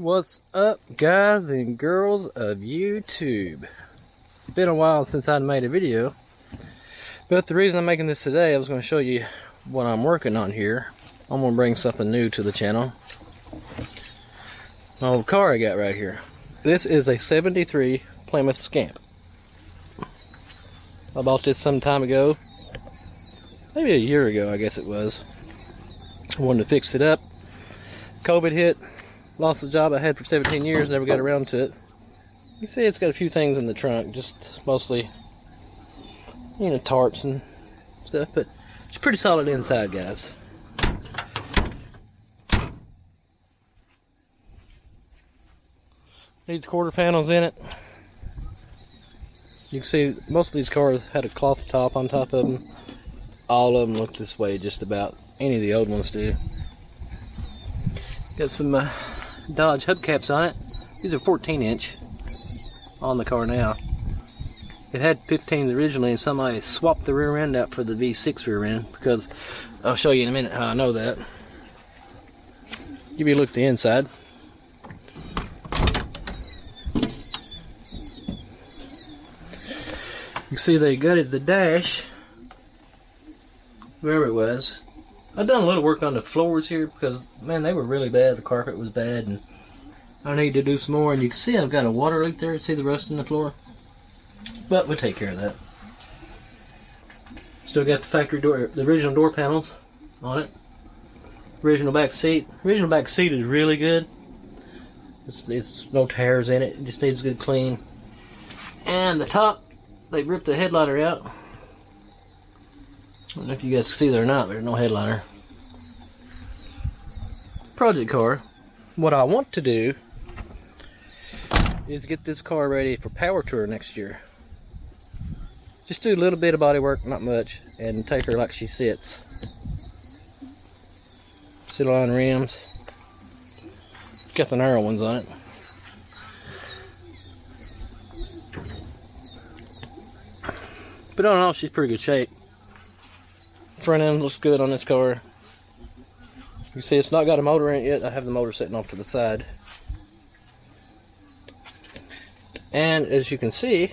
What's up, guys and girls of YouTube? It's been a while since I made a video, but the reason I'm making this today, I was going to show you what I'm working on here. I'm going to bring something new to the channel. My old car I got right here. This is a 73 Plymouth Scamp. I bought this some time ago, maybe a year ago I guess it was. I wanted to fix it up. COVID hit. Lost the job I had for 17 years, never got around to it. You see it's got a few things in the trunk, just mostly, you know, tarps and stuff, but it's pretty solid inside, guys. Needs quarter panels in it. You can see most of these cars had a cloth top on top of them. All of them look this way, just about. Any of the old ones do. Got some Dodge hubcaps on it. These are 14-inch on the car now. It had 15s originally, and somebody swapped the rear end out for the V6 rear end, because I'll show you in a minute how I know that. Give you a look at the inside. You see they gutted the dash, wherever it was. I've done a little work on the floors here because, man, they were really bad. The carpet was bad, and I need to do some more. And you can see I've got a water leak there. See the rust in the floor? But we'll take care of that. Still got the factory door, the original door panels on it. Original back seat. Original back seat is really good. It's no tears in it. It just needs a good clean. And the top, they ripped the headliner out. I don't know if you guys can see that or not. There's no headliner. Project car. What I want to do is get this car ready for Power Tour next year. Just do a little bit of body work, not much, and take her like she sits. Sit-line rims. It's got the narrow ones on it. But all in all, she's pretty good shape. Front end looks good on this car. You see it's not got a motor in it yet. I have the motor sitting off to the side. And as you can see,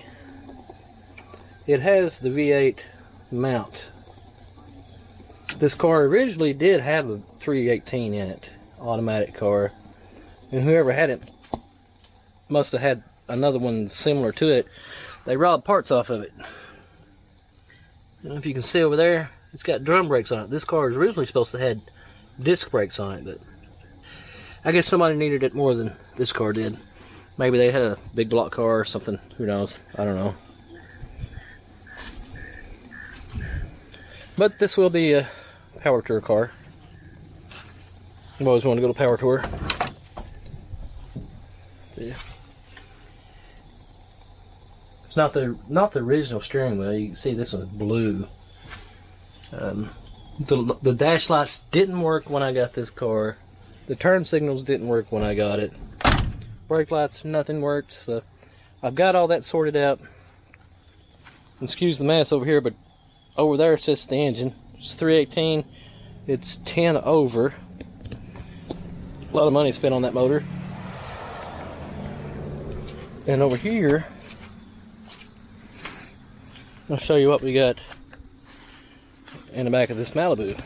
it has the V8 mount. This car originally did have a 318 in it, automatic car. And whoever had it must have had another one similar to it. They robbed parts off of it. I don't know if you can see over there. It's got drum brakes on it. This car was originally supposed to have disc brakes on it, but I guess somebody needed it more than this car did. Maybe they had a big block car or something. Who knows? I don't know. But this will be a Power Tour car. I've always wanted to go to Power Tour. See. It's not the original steering wheel. You can see this one's blue. The dash lights didn't work when I got this car. The turn signals didn't work when I got it. Brake lights, nothing worked. So I've got all that sorted out. Excuse the mess over here, but over there sits the engine. It's 318. It's 10 over. A lot of money spent on that motor. And over here, I'll show you what we got in the back of this Malibu.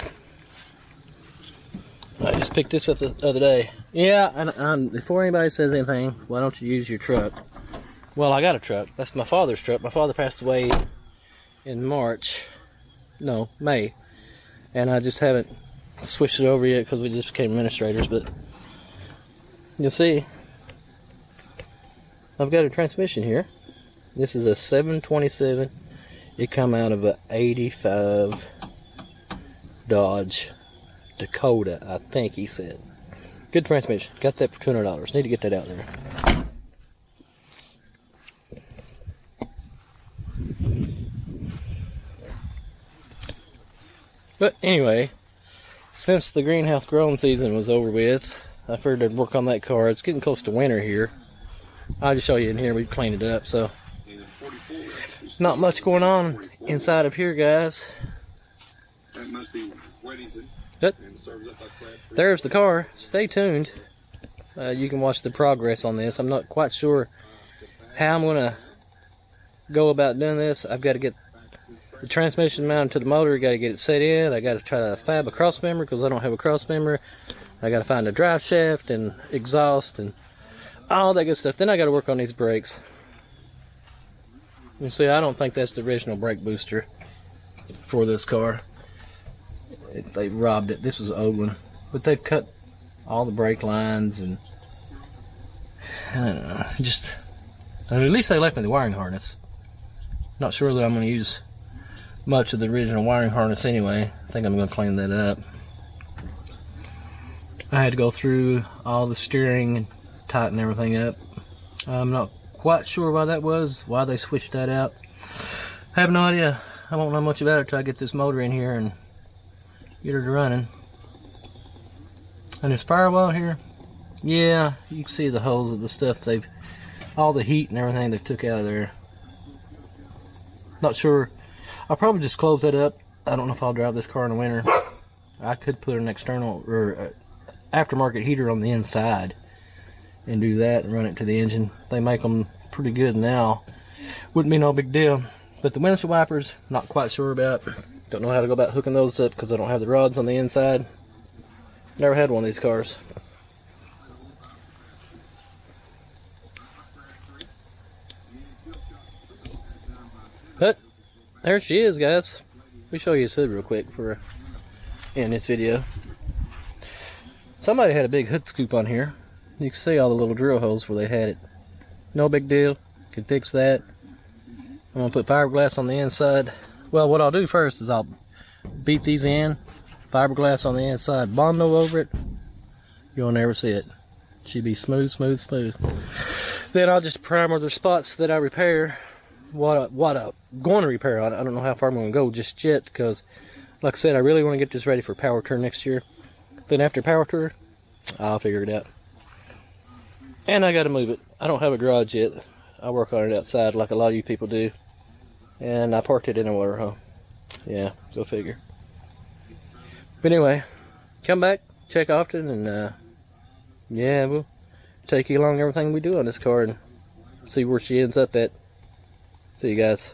I just picked this up the other day. Yeah, and before anybody says anything, why don't you use your truck? Well, I got a truck. That's my father's truck. My father passed away in May. And I just haven't switched it over yet because we just became administrators, but you'll see. I've got a transmission here. This is a 727. It come out of a 85 Dodge Dakota, I think he said. Good transmission. Got that for $200. Need to get that out there. But anyway, since the greenhouse growing season was over with, I figured I'd work on that car. It's getting close to winter here. I'll just show you in here. We cleaned it up, so not much going on inside of here, guys. That must be Weddington. But there's the car. Stay tuned. you can watch the progress on this. I'm not quite sure how I'm going to go about doing this. I've got to get the transmission mounted to the motor, got to get it set in. I got to try to fab a cross member because I don't have a cross member. I got to find a drive shaft and exhaust and all that good stuff. Then I got to work on these brakes. You see, I don't think that's the original brake booster for this car. They robbed it. This is an old one, but they've cut all the brake lines and I don't know. Just at least they left me the wiring harness. Not sure that I'm going to use much of the original wiring harness anyway. I think I'm going to clean that up. I had to go through all the steering and tighten everything up. I'm not quite sure why that was, why they switched that out. I have no idea. I won't know much about it till I get this motor in here and get her to running. And this firewall here, yeah, you can see the holes of the stuff all the heat and everything they took out of there. Not sure. I'll probably just close that up. I don't know if I'll drive this car in the winter. I could put an external or aftermarket heater on the inside and do that and run it to the engine. They make them pretty good now. Wouldn't be no big deal. But the windshield wipers, not quite sure about. Don't know how to go about hooking those up because I don't have the rods on the inside. Never had one of these cars. But there she is, guys. Let me show you this hood real quick for in this video. Somebody had a big hood scoop on here. You can see all the little drill holes where they had it. No big deal. Can fix that. I'm gonna put fiberglass on the inside. Well, what I'll do first is I'll beat these in, fiberglass on the inside, Bondo over it. You'll never see it. She'll be smooth, smooth, smooth. Then I'll just primer the spots that I repair. What I'm going to repair. I don't know how far I'm going to go just yet because, like I said, I really want to get this ready for Power Tour next year. Then after Power Tour, I'll figure it out. And I got to move it. I don't have a garage yet. I work on it outside like a lot of you people do. And I parked it in a motorhome. Yeah, go figure. But anyway, come back, check often, and yeah, we'll take you along everything we do on this car and see where she ends up at. See you guys.